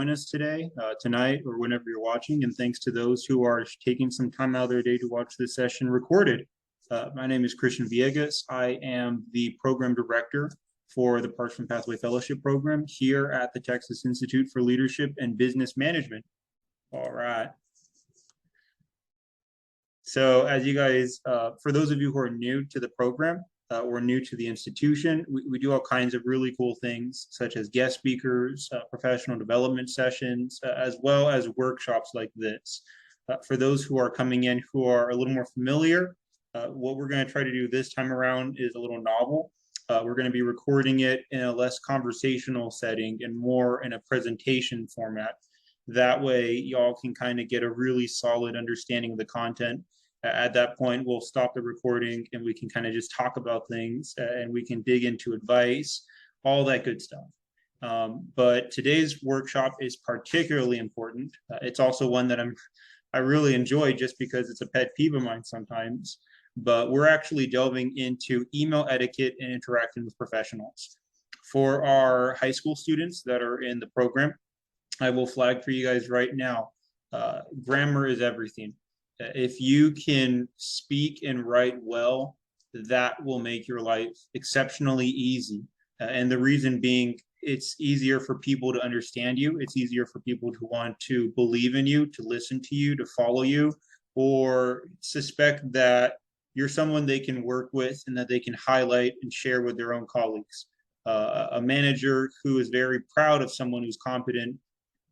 join us today, tonight, or whenever you're watching. And thanks to those who are taking some time out of their day to watch this session recorded. My name is Christian Villegas. I am the program director for the Parchment Pathway Fellowship Program here at the Texas Institute for Leadership and Business Management. All right. So as you guys, for those of you who are new to the program, or new to the institution, we do all kinds of really cool things, such as guest speakers, professional development sessions, as well as workshops like this. For those who are coming in who are a little more familiar, what we're going to try to do this time around is a little novel. We're going to be recording it in a less conversational setting and more in a presentation format. That way, y'all can kind of get a really solid understanding of the content. At that point, we'll stop the recording and we can kind of just talk about things and we can dig into advice, all that good stuff. But today's workshop is particularly important. It's also one that I really enjoy just because it's a pet peeve of mine sometimes. But we're actually delving into email etiquette and interacting with professionals. For our high school students that are in the program, I will flag for you guys right now, grammar is everything. If you can speak and write well, that will make your life exceptionally easy. And the reason being, it's easier for people to understand you. It's easier for people to want to believe in you, to listen to you, to follow you, or suspect that you're someone they can work with and that they can highlight and share with their own colleagues. A manager who is very proud of someone who's competent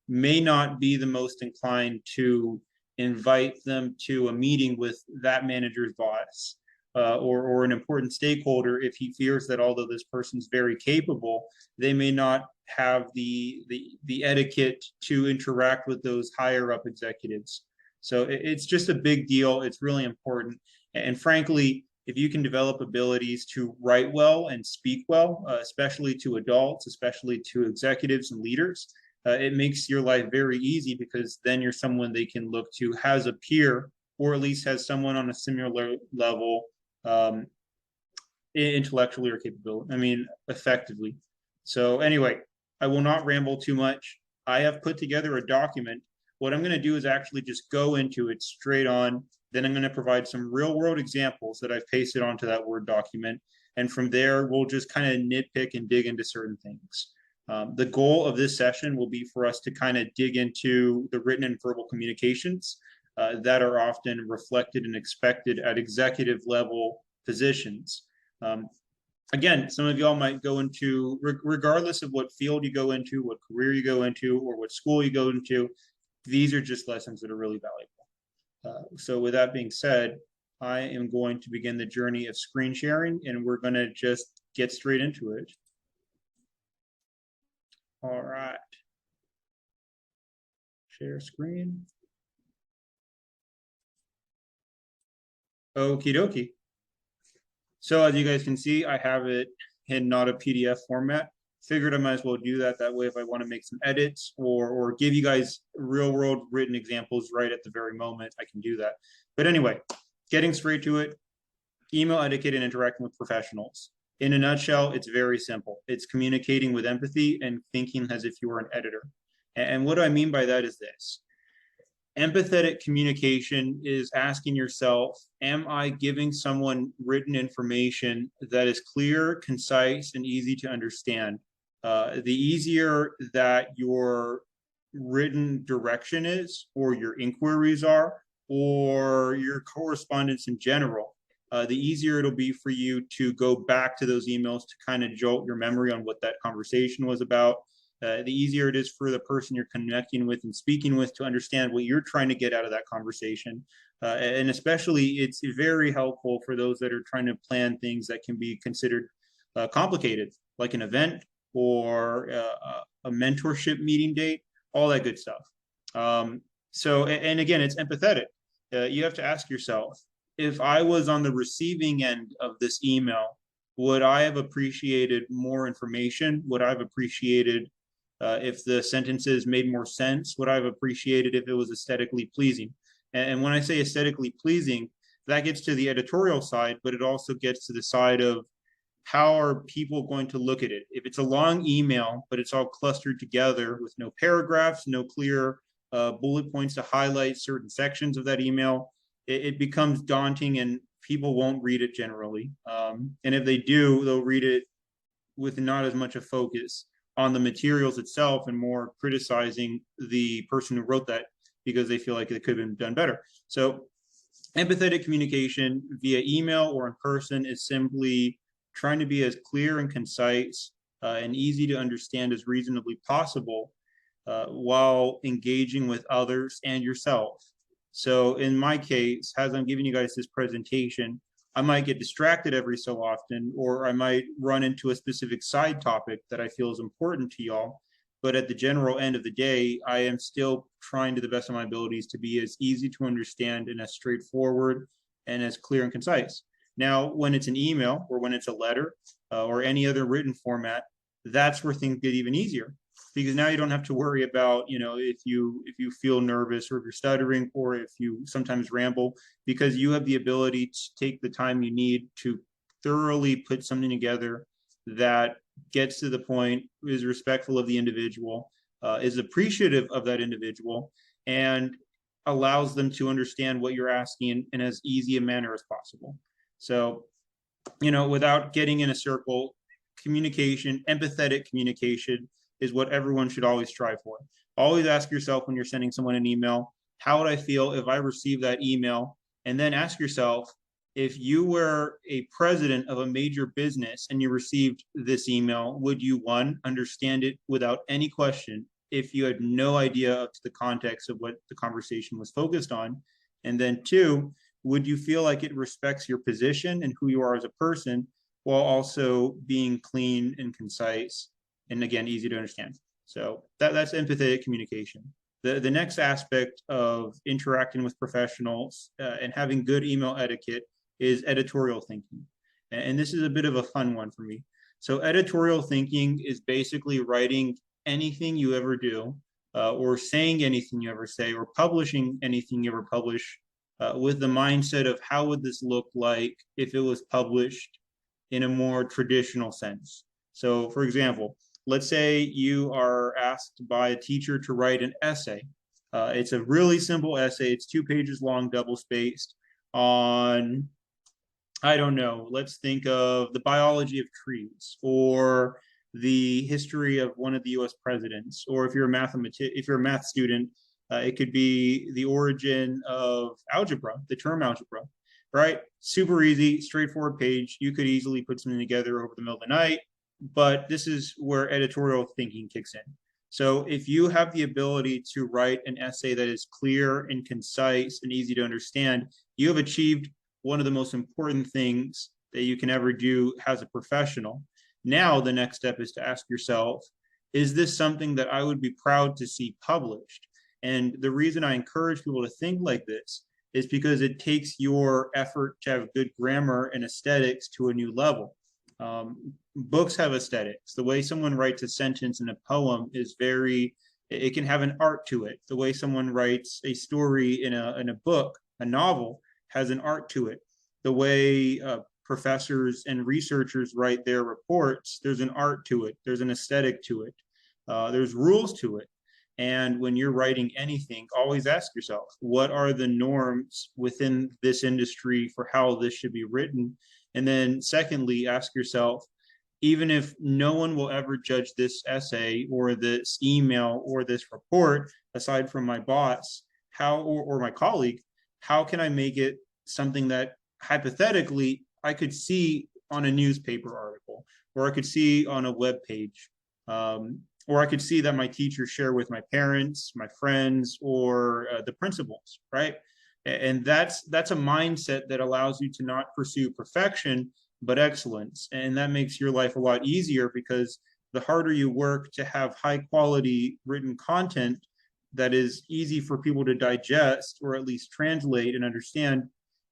may not be the most inclined to invite them to a meeting with that manager's boss or an important stakeholder if he fears that although this person's very capable, they may not have the etiquette to interact with those higher up executives. So it's just a big deal. It's really important. And frankly, if you can develop abilities to write well and speak well, especially to adults, especially to executives and leaders, it makes your life very easy because then you're someone they can look to, has a peer, or at least has someone on a similar level, intellectually or effectively. So anyway, I will not ramble too much. I have put together a document. What I'm going to do is actually just go into it straight on. Then I'm going to provide some real world examples that I've pasted onto that Word document. And from there, we'll just kind of nitpick and dig into certain things. The goal of this session will be for us to kind of dig into the written and verbal communications that are often reflected and expected at executive level positions. Again, some of y'all might go into, regardless of what field you go into, what career you go into, or what school you go into, these are just lessons that are really valuable. So with that being said, I am going to begin the journey of screen sharing, and we're going to just get straight into it. All right. Share screen. Okie dokie. So as you guys can see, I have it in not a PDF format. Figured I might as well do that. That way, if I want to make some edits or give you guys real world written examples right at the very moment, I can do that. But anyway, getting straight to it, email etiquette and interacting with professionals. In a nutshell, it's very simple. It's communicating with empathy and thinking as if you were an editor. And what do I mean by that is this. Empathetic communication is asking yourself, am I giving someone written information that is clear, concise, and easy to understand? The easier that your written direction is, or your inquiries are, or your correspondence in general, the easier it'll be for you to go back to those emails to kind of jolt your memory on what that conversation was about. The easier it is for the person you're connecting with and speaking with to understand what you're trying to get out of that conversation. And especially, it's very helpful for those that are trying to plan things that can be considered complicated, like an event or a mentorship meeting date, all that good stuff. And again, it's empathetic. You have to ask yourself, if I was on the receiving end of this email, would I have appreciated more information? Would I have appreciated if the sentences made more sense? Would I have appreciated if it was aesthetically pleasing? And when I say aesthetically pleasing, that gets to the editorial side, but it also gets to the side of how are people going to look at it? If it's a long email, but it's all clustered together with no paragraphs, no clear bullet points to highlight certain sections of that email, it becomes daunting and people won't read it generally. And if they do, they'll read it with not as much a focus on the materials itself and more criticizing the person who wrote that because they feel like it could have been done better. So empathetic communication via email or in person is simply trying to be as clear and concise and easy to understand as reasonably possible while engaging with others and yourself. So in my case, as I'm giving you guys this presentation, I might get distracted every so often, or I might run into a specific side topic that I feel is important to y'all. But at the general end of the day, I am still trying to the best of my abilities to be as easy to understand and as straightforward and as clear and concise. Now, when it's an email or when it's a letter or any other written format, that's where things get even easier because now you don't have to worry about, if you feel nervous or if you're stuttering or if you sometimes ramble, because you have the ability to take the time you need to thoroughly put something together that gets to the point, is respectful of the individual, is appreciative of that individual, and allows them to understand what you're asking in as easy a manner as possible. So, without getting in a circle, communication, empathetic communication is what everyone should always strive for. Always ask yourself when you're sending someone an email, how would I feel if I received that email? And then ask yourself, if you were a president of a major business and you received this email, would you, one, understand it without any question if you had no idea of the context of what the conversation was focused on? And then two, would you feel like it respects your position and who you are as a person while also being clean and concise and, again, easy to understand? So that's empathetic communication. The next aspect of interacting with professionals and having good email etiquette is editorial thinking. And this is a bit of a fun one for me. So editorial thinking is basically writing anything you ever do or saying anything you ever say or publishing anything you ever publish with the mindset of how would this look like if it was published in a more traditional sense. So for example, let's say you are asked by a teacher to write an essay. It's a really simple essay. It's 2 pages long, double spaced on, I don't know, let's think of the biology of trees or the history of one of the US presidents, or if you're a math student, it could be the origin of algebra, the term algebra, right? Super easy, straightforward page. You could easily put something together over the middle of the night, but this is where editorial thinking kicks in. So if you have the ability to write an essay that is clear and concise and easy to understand, you have achieved one of the most important things that you can ever do as a professional. Now, the next step is to ask yourself, is this something that I would be proud to see published? And the reason I encourage people to think like this is because it takes your effort to have good grammar and aesthetics to a new level. Books have aesthetics. The way someone writes a sentence in a poem is it can have an art to it. The way someone writes a story in a book, a novel, has an art to it. The way professors and researchers write their reports, there's an art to it. There's an aesthetic to it. There's rules to it. And when you're writing anything, always ask yourself, what are the norms within this industry for how this should be written? And then secondly, ask yourself, even if no one will ever judge this essay or this email or this report, aside from my boss, or my colleague, how can I make it something that hypothetically I could see on a newspaper article, or I could see on a web page, or I could see that my teachers share with my parents, my friends, or the principals, right? And that's a mindset that allows you to not pursue perfection, but excellence. And that makes your life a lot easier because the harder you work to have high quality written content that is easy for people to digest or at least translate and understand,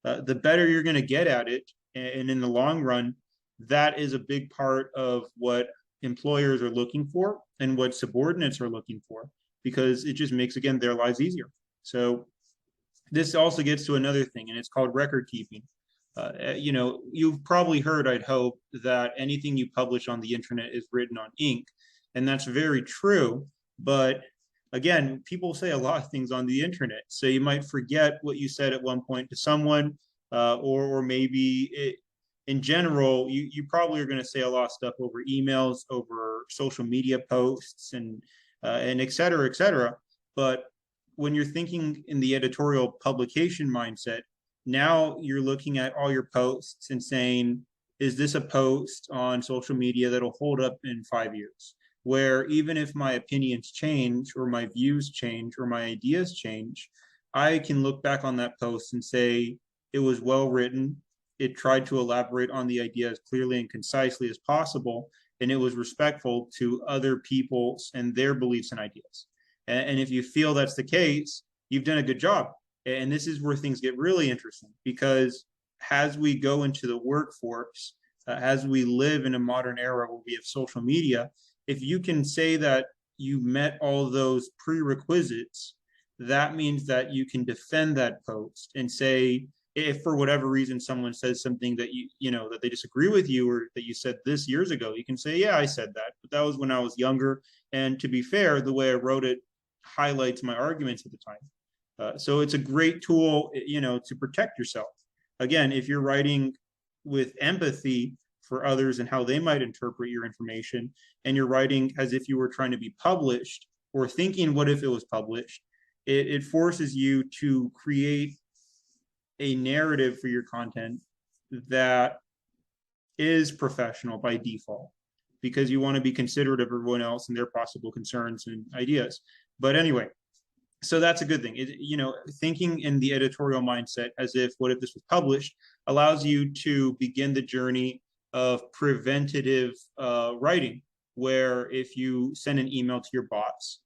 the better you're going to get at it. And in the long run, that is a big part of what employers are looking for and what subordinates are looking for, because it just makes, again, their lives easier. So this also gets to another thing, and it's called record keeping. You've probably heard, I'd hope, that anything you publish on the internet is written on ink. And that's very true. But again, people say a lot of things on the internet. So you might forget what you said at one point to someone, or maybe in general, you probably are going to say a lot of stuff over emails, over social media posts, and et cetera, et cetera. But when you're thinking in the editorial publication mindset, now you're looking at all your posts and saying, is this a post on social media that'll hold up in 5 years? Where even if my opinions change or my views change or my ideas change, I can look back on that post and say it was well written. It tried to elaborate on the idea as clearly and concisely as possible, and it was respectful to other people's and their beliefs and ideas. And if you feel that's the case, you've done a good job. And this is where things get really interesting, because as we go into the workforce, as we live in a modern era where we have social media, if you can say that you met all of those prerequisites, that means that you can defend that post and say, if for whatever reason someone says something that that they disagree with you, or that you said this years ago, you can say, yeah, I said that, but that was when I was younger. And to be fair, the way I wrote it highlights my arguments at the time. So it's a great tool, to protect yourself. Again, if you're writing with empathy for others and how they might interpret your information, and you're writing as if you were trying to be published, or thinking, what if it was published? It forces you to create a narrative for your content that is professional by default, because you want to be considerate of everyone else and their possible concerns and ideas. But anyway, so that's a good thing. Thinking in the editorial mindset as if, what if this was published, allows you to begin the journey of preventative writing, where if you send an email to your boss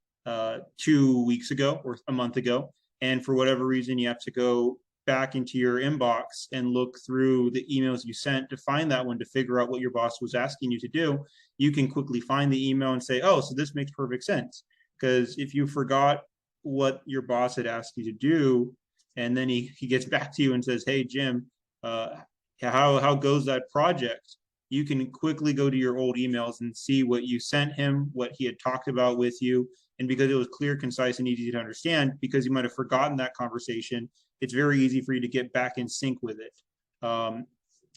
2 weeks ago or a month ago, and for whatever reason you have to go back into your inbox and look through the emails you sent to find that one, to figure out what your boss was asking you to do, you can quickly find the email and say, oh, so this makes perfect sense. Because if you forgot what your boss had asked you to do, and then he gets back to you and says, hey, Jim, how goes that project? You can quickly go to your old emails and see what you sent him, what he had talked about with you. And because it was clear, concise, and easy to understand, because you might have forgotten that conversation, it's very easy for you to get back in sync with it.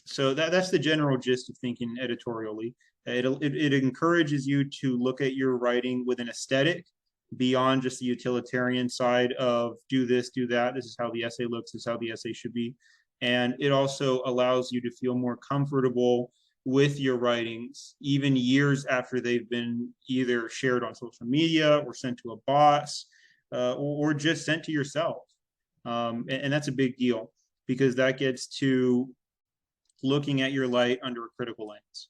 So that's the general gist of thinking editorially. It encourages you to look at your writing with an aesthetic beyond just the utilitarian side of do this, do that. This is how the essay looks. This is how the essay should be. And it also allows you to feel more comfortable with your writings, even years after they've been either shared on social media or sent to a boss, or just sent to yourself. And that's a big deal, because that gets to looking at your light under a critical lens.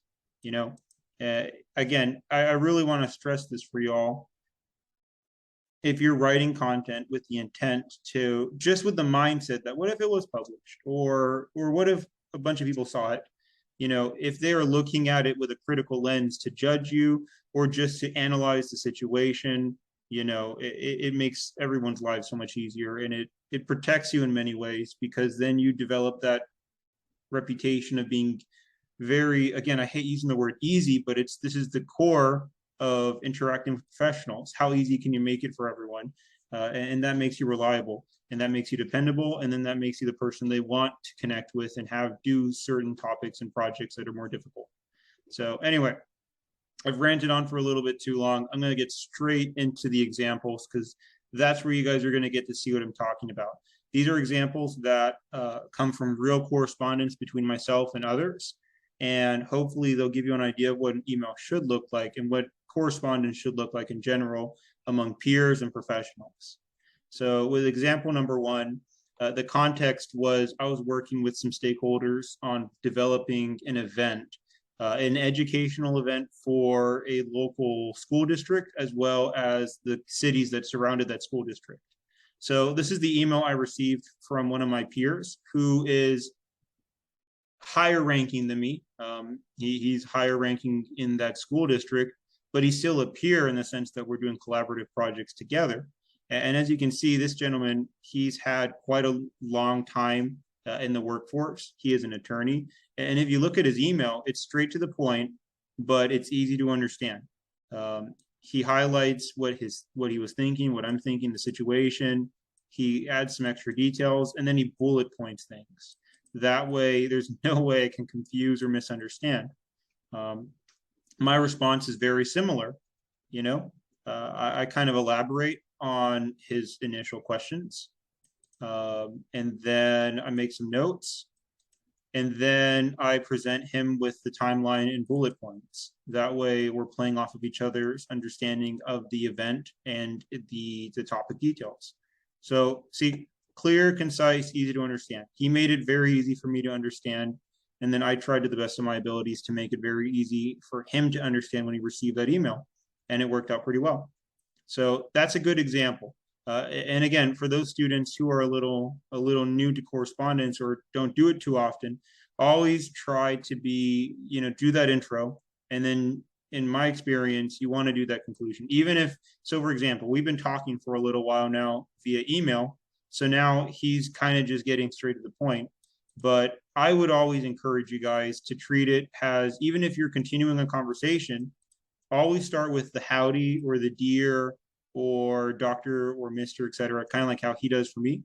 Again, I really want to stress this for y'all. If you're writing content with the intent to, just with the mindset that what if it was published, or what if a bunch of people saw it, if they are looking at it with a critical lens to judge you, or just to analyze the situation, it makes everyone's lives so much easier, and it protects you in many ways, because then you develop that reputation of being very, again, I hate using the word easy, but this is the core of interacting with professionals. How easy can you make it for everyone? And that makes you reliable, and that makes you dependable, and then that makes you the person they want to connect with and have do certain topics and projects that are more difficult. So anyway, I've ranted on for a little bit too long. I'm going to get straight into the examples, because that's where you guys are going to get to see what I'm talking about. These are examples that come from real correspondence between myself and others, and hopefully they'll give you an idea of what an email should look like and what correspondence should look like in general among peers and professionals. So with example number one, the context was I was working with some stakeholders on developing an event, an educational event for a local school district, as well as the cities that surrounded that school district. So this is the email I received from one of my peers, who is higher ranking than me. He's higher ranking in that school district, but he's still a peer in the sense that we're doing collaborative projects together. And as you can see, this gentleman, he's had quite a long time in the workforce. He is an attorney. And if you look at his email, it's straight to the point, but it's easy to understand. He highlights what he was thinking, what I'm thinking, the situation. He adds some extra details, and then he bullet points things. That way, there's no way I can confuse or misunderstand. My response is very similar. I kind of elaborate on his initial questions, and then I make some notes, and then I present him with the timeline and bullet points. That way, we're playing off of each other's understanding of the event and the topic details. So, see, clear, concise, easy to understand. He made it very easy for me to understand. And then I tried to the best of my abilities to make it very easy for him to understand when he received that email. And it worked out pretty well. So that's a good example. And again, for those students who are a little new to correspondence or don't do it too often, always try to do that intro. And then in my experience, you want to do that conclusion. Even if, so for example, we've been talking for a little while now via email. So now he's kind of just getting straight to the point. But I would always encourage you guys to treat it as, even if you're continuing a conversation, always start with the howdy or the dear or doctor or mister, et cetera, kind of like how he does for me.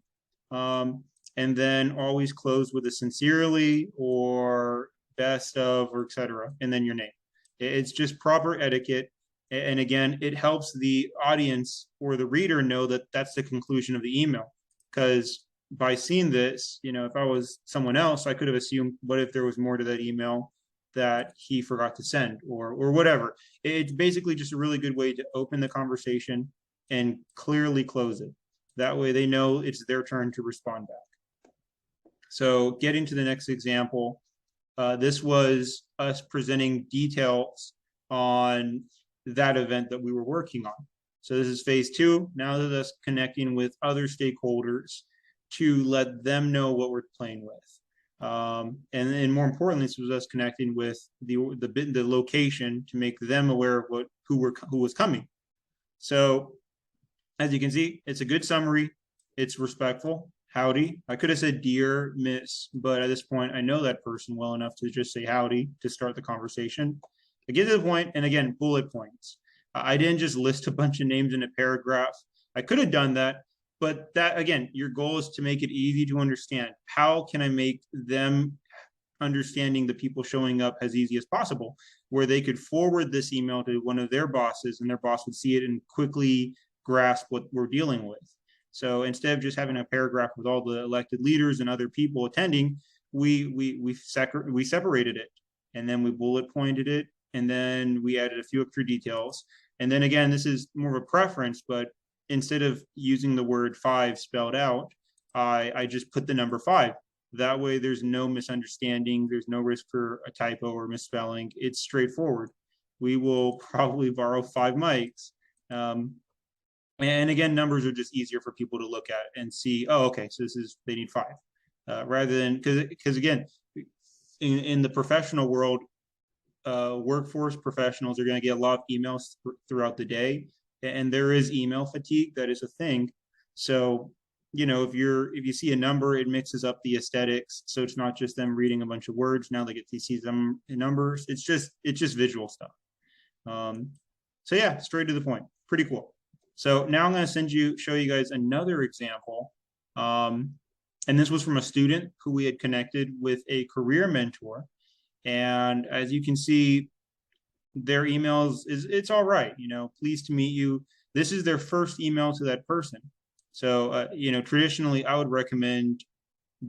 And then always close with a sincerely or best of or et cetera, and then your name. It's just proper etiquette. And again, it helps the audience or the reader know that that's the conclusion of the email. Because by seeing this, if I was someone else, I could have assumed, what if there was more to that email that he forgot to send or whatever. It's basically just a really good way to open the conversation and clearly close it. That way they know it's their turn to respond back. So getting to the next example, this was us presenting details on that event that we were working on. So this is phase 2. Now that us connecting with other stakeholders to let them know what we're playing with. And more importantly, this was us connecting with the location to make them aware of who was coming. So as you can see, it's a good summary. It's respectful. Howdy. I could have said dear miss, but at this point, I know that person well enough to just say howdy to start the conversation. I get to the point, and again, bullet points. I didn't just list a bunch of names in a paragraph. I could have done that, but that, again, your goal is to make it easy to understand. How can I make them understanding the people showing up as easy as possible, where they could forward this email to one of their bosses and their boss would see it and quickly grasp what we're dealing with. So instead of just having a paragraph with all the elected leaders and other people attending, we separated it, and then we bullet pointed it, and then we added a few extra details. And then again, this is more of a preference, but instead of using the word 5 spelled out, I just put the number 5. That way there's no misunderstanding. There's no risk for a typo or misspelling. It's straightforward. We will probably borrow 5 mics. And again, numbers are just easier for people to look at and see, oh, okay, so they need 5. Rather than, because again, in the professional world, workforce professionals are going to get a lot of emails throughout the day, and there is email fatigue. That is a thing. So, if you see a number, it mixes up the aesthetics. So it's not just them reading a bunch of words. Now they get to see them in numbers. It's just visual stuff. So yeah, straight to the point. Pretty cool. So now I'm going to show you guys another example. And this was from a student who we had connected with a career mentor. And as you can see, their emails it's all right. Pleased to meet you. This is their first email to that person. So, traditionally I would recommend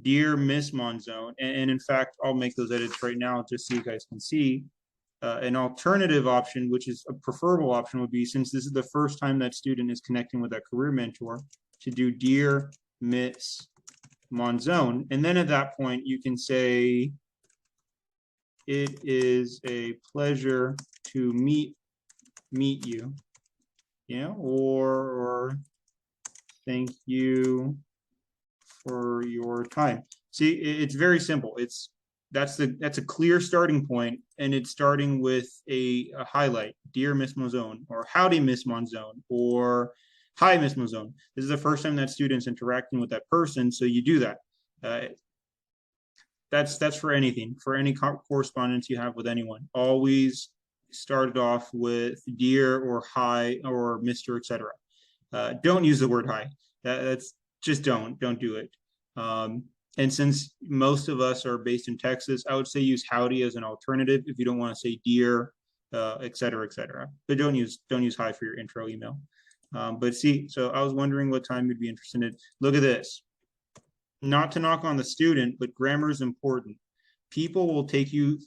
dear Miss Monzone. And in fact, I'll make those edits right now just so you guys can see. An alternative option, which is a preferable option, would be, since this is the first time that student is connecting with that career mentor, to do dear Miss Monzone. And then at that point, you can say, it is a pleasure to meet you, or thank you for your time. See, it's very simple. That's a clear starting point, and it's starting with a highlight. Dear Miss Monzone, or howdy Miss Monzone, or hi Miss Monzone. This is the first time that student's interacting with that person, so you do that. that's for anything, for any correspondence you have with anyone. Always start it off with dear or hi or Mr., etc. Don't use the word hi. That's just don't do it. And since most of us are based in Texas, I would say use howdy as an alternative if you don't want to say dear, et cetera, et cetera. But don't use hi for your intro email. But see, so I was wondering what time you'd be interested in. Look at this. Not to knock on the student, but grammar is important. People will take you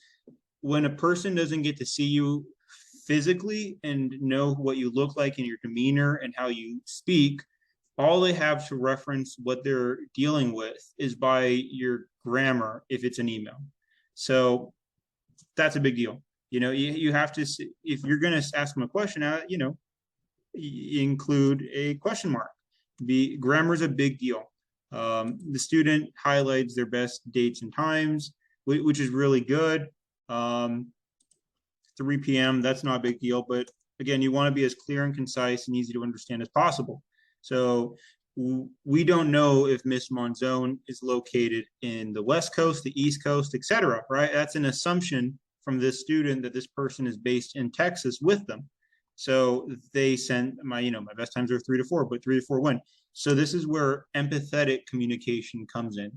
when a person doesn't get to see you physically and know what you look like in your demeanor and how you speak. All they have to reference what they're dealing with is by your grammar if it's an email. So that's a big deal. You have to, if you're going to ask them a question, include a question mark. Grammar is a big deal. The student highlights their best dates and times, which is really good. 3 p.m., that's not a big deal. But again, you want to be as clear and concise and easy to understand as possible. So we don't know if Miss Monzone is located in the West Coast, the East Coast, etc. Right? That's an assumption from this student that this person is based in Texas with them. So they sent my best times are 3 to 4, but 3 to 4 when. So this is where empathetic communication comes in.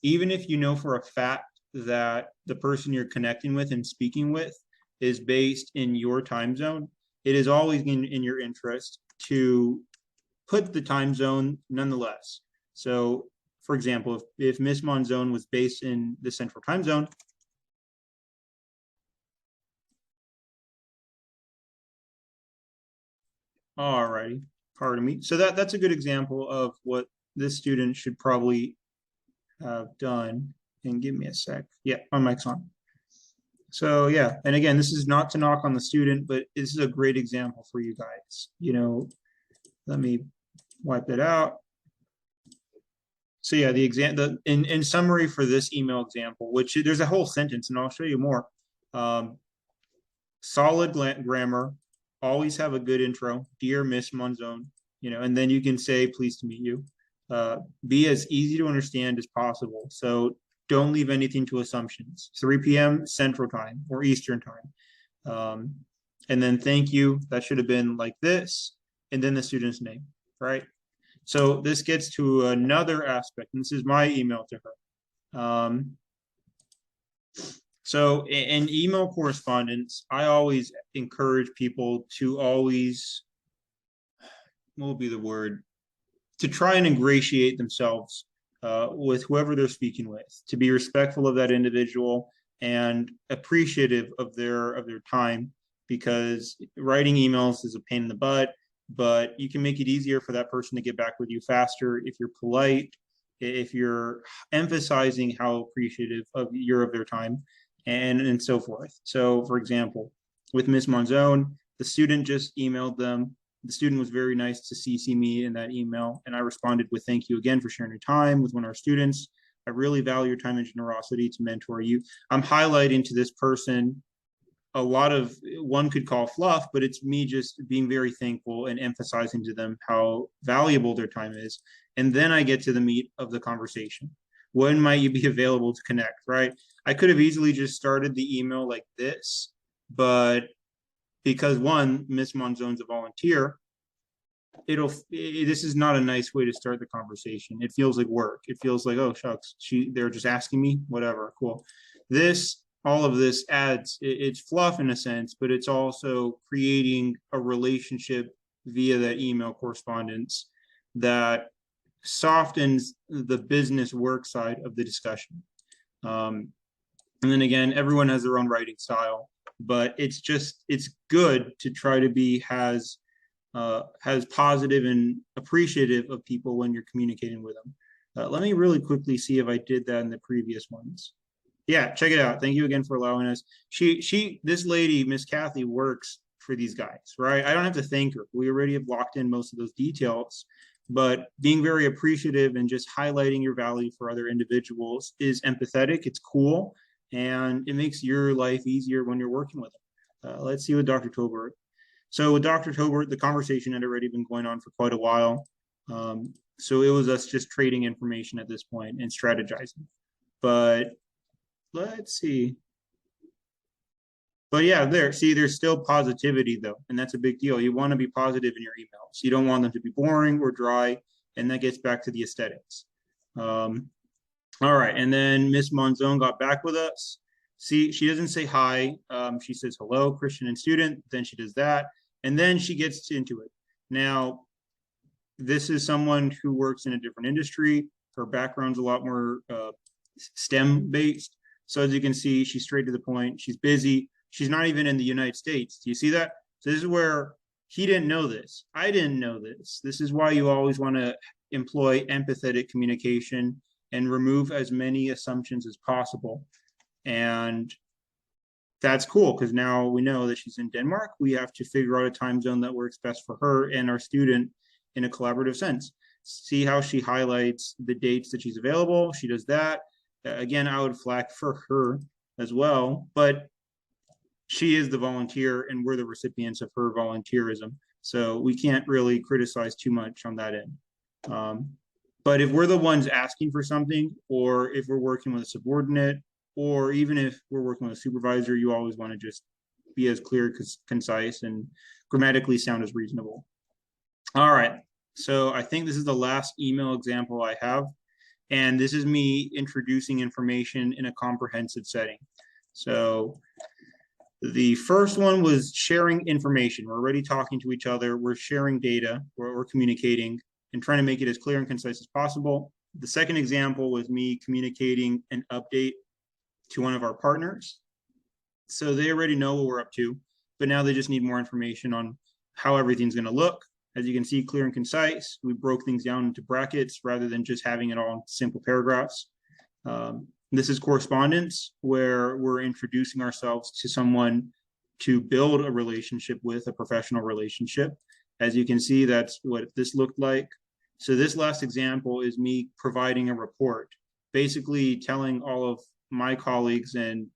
Even if you know for a fact that the person you're connecting with and speaking with is based in your time zone, it is always in your interest to put the time zone nonetheless. So, for example, if Miss Monzone was based in the Central Time Zone, all righty, pardon me. So that's a good example of what this student should probably have done. And give me a sec. Yeah, my mic's on. So yeah, and again, this is not to knock on the student, but this is a great example for you guys. Let me wipe it out. So yeah, in summary for this email example, which there's a whole sentence, and I'll show you more. Solid grammar, always have a good intro, dear Miss Monzone, and then you can say, pleased to meet you. Be as easy to understand as possible. So don't leave anything to assumptions. 3 p.m. Central Time or Eastern Time. And then thank you. That should have been like this, and then the student's name, right? So this gets to another aspect, and this is my email to her. So in email correspondence, I always encourage people to always, what will be the word? To try and ingratiate themselves with whoever they're speaking with, to be respectful of that individual and appreciative of their time, because writing emails is a pain in the butt, but you can make it easier for that person to get back with you faster if you're polite, if you're emphasizing how appreciative you're of their time, and so forth. So, for example, with Ms. Monzone, the student just emailed them. The student was very nice to CC me in that email, and I responded with thank you again for sharing your time with one of our students. I really value your time and generosity to mentor you. I'm highlighting to this person a lot of, one could call fluff, but it's me just being very thankful and emphasizing to them how valuable their time is. And then I get to the meat of the conversation. When might you be available to connect, right? I could have easily just started the email like this, but because one, Miss Monzone's a volunteer, this is not a nice way to start the conversation. It feels like work. It feels like, oh shucks, they're just asking me, whatever, cool. All of this adds, it's fluff in a sense, but it's also creating a relationship via that email correspondence that softens the business work side of the discussion. And then again, everyone has their own writing style, but it's good to try to be as positive and appreciative of people when you're communicating with them. Let me really quickly see if I did that in the previous ones. Yeah, check it out. Thank you again for allowing us. This lady, Miss Kathy, works for these guys, right? I don't have to thank her. We already have locked in most of those details, but being very appreciative and just highlighting your value for other individuals is empathetic. It's cool, and it makes your life easier when you're working with them. Let's see with Dr. Tobert. So with Dr. Tobert, the conversation had already been going on for quite a while. So it was us just trading information at this point and strategizing. But let's see. But yeah, there's still positivity though, and that's a big deal. You want to be positive in your emails. You don't want them to be boring or dry, and that gets back to the aesthetics. Um, all right, and then Miss Monzon got back with us. See, she doesn't say hi. She says hello, Christian and student. Then she does that, and then she gets into it. Now, this is someone who works in a different industry. Her background's a lot more STEM based. So as you can see, she's straight to the point. She's busy. She's not even in the United States. Do you see that? So this is where he didn't know this. I didn't know this. This is why you always want to employ empathetic communication and remove as many assumptions as possible. And that's cool because now we know that she's in Denmark. We have to figure out a time zone that works best for her and our student in a collaborative sense. See how she highlights the dates that she's available. She does that. Again, I would flag for her as well, but she is the volunteer and we're the recipients of her volunteerism. So we can't really criticize too much on that end. But if we're the ones asking for something, or if we're working with a subordinate, or even if we're working with a supervisor, you always want to just be as clear, concise, and grammatically sound as reasonable. All right. So I think this is the last email example I have. And this is me introducing information in a comprehensive setting. So the first one was sharing information. We're already talking to each other. We're sharing data. We're communicating and trying to make it as clear and concise as possible. The second example was me communicating an update to one of our partners. So they already know what we're up to, but now they just need more information on how everything's going to look. As you can see, clear and concise. We broke things down into brackets rather than just having it all in simple paragraphs. This is correspondence, where we're introducing ourselves to someone to build a relationship with, a professional relationship. As you can see, that's what this looked like. So this last example is me providing a report, basically telling all of my colleagues and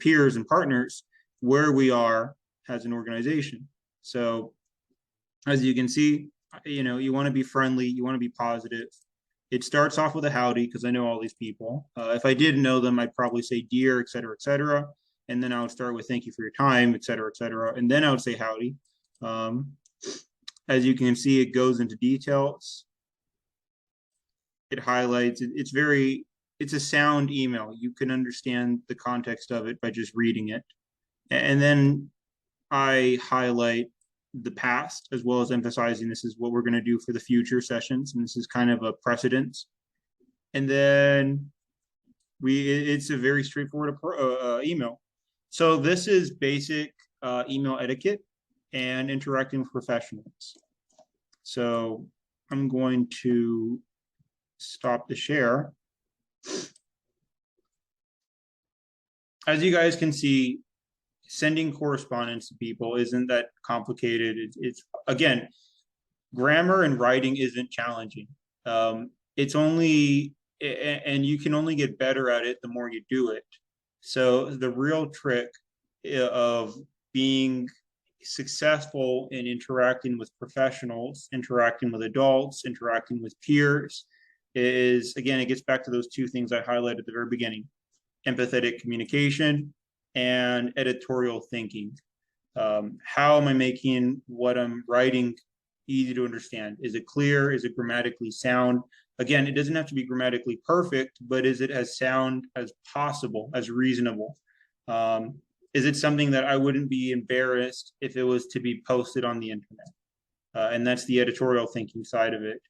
peers and partners where we are as an organization. So as you can see, you want to be friendly, you want to be positive. It starts off with a howdy because I know all these people. If I didn't know them, I'd probably say dear, et cetera, et cetera. And then I would start with thank you for your time, et cetera, et cetera. And then I would say howdy. As you can see, it goes into details. It highlights, it's a sound email. You can understand the context of it by just reading it. And then I highlight the past, as well as emphasizing this is what we're going to do for the future sessions. And this is kind of a precedence. And then it's a very straightforward email. So this is basic email etiquette and interacting with professionals. So I'm going to stop the share. As you guys can see, sending correspondence to people isn't that complicated. It's again, grammar and writing isn't challenging. It's only, and you can only get better at it the more you do it. So the real trick of being successful in interacting with professionals, interacting with adults, interacting with peers is, again, it gets back to those two things I highlighted at the very beginning: empathetic communication and editorial thinking. How am I making what I'm writing easy to understand? Is it clear? Is it grammatically sound? Again, it doesn't have to be grammatically perfect, but is it as sound as possible, as reasonable? Is it something that I wouldn't be embarrassed if it was to be posted on the internet? And that's the editorial thinking side of it.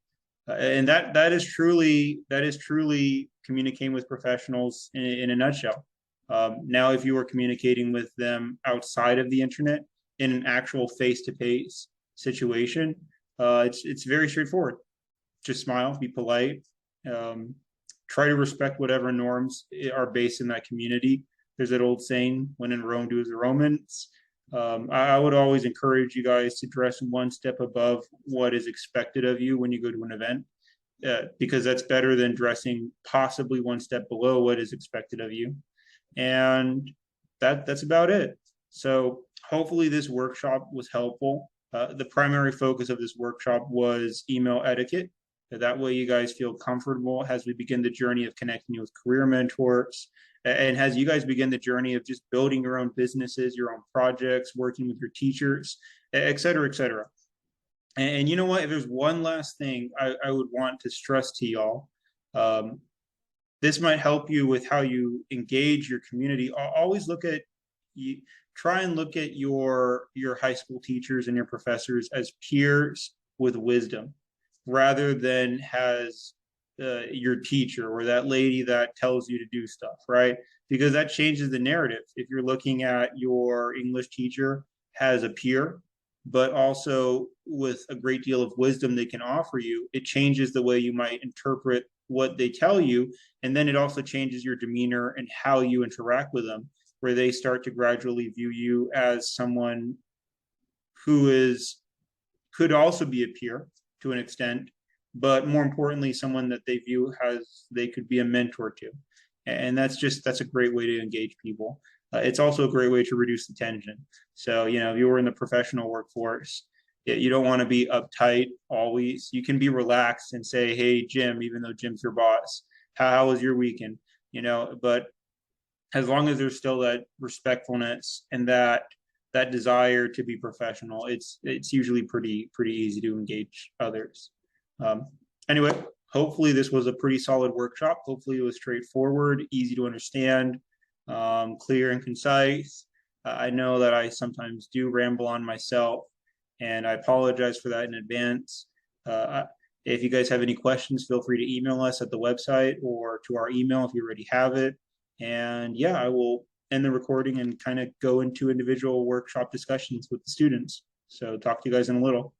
And that is truly communicating with professionals in a nutshell. Now, if you are communicating with them outside of the internet in an actual face-to-face situation, it's very straightforward. Just smile, be polite, try to respect whatever norms are based in that community. There's that old saying, when in Rome, do as the Romans. I would always encourage you guys to dress one step above what is expected of you when you go to an event, because that's better than dressing possibly one step below what is expected of you. And that's about it. So hopefully this workshop was helpful. The primary focus of this workshop was email etiquette. That way you guys feel comfortable as we begin the journey of connecting you with career mentors, And as you guys begin the journey of just building your own businesses, your own projects, working with your teachers, et cetera, et cetera. And you know what? If there's one last thing I would want to stress to y'all, um, this might help you with how you engage your community. Always look at you, try and look at your high school teachers and your professors as peers with wisdom, rather than as your teacher or that lady that tells you to do stuff, right? Because that changes the narrative. If you're looking at your English teacher as a peer, but also with a great deal of wisdom they can offer you, it changes the way you might interpret what they tell you. And then it also changes your demeanor and how you interact with them, where they start to gradually view you as someone who is could also be a peer to an extent, but more importantly, someone that they view as they could be a mentor to. And that's a great way to engage people. It's also a great way to reduce the tension. So, if you were in the professional workforce, you don't want to be uptight always. You can be relaxed and say, "Hey, Jim," even though Jim's your boss, how was your weekend? But as long as there's still that respectfulness and that desire to be professional, it's usually pretty easy to engage others. Um, anyway, hopefully this was a pretty solid workshop. Hopefully it was straightforward, easy to understand, clear and concise. I know that I sometimes do ramble on myself, and I apologize for that in advance. If you guys have any questions, feel free to email us at the website or to our email if you already have it. And yeah, I will end the recording and kind of go into individual workshop discussions with the students. So talk to you guys in a little.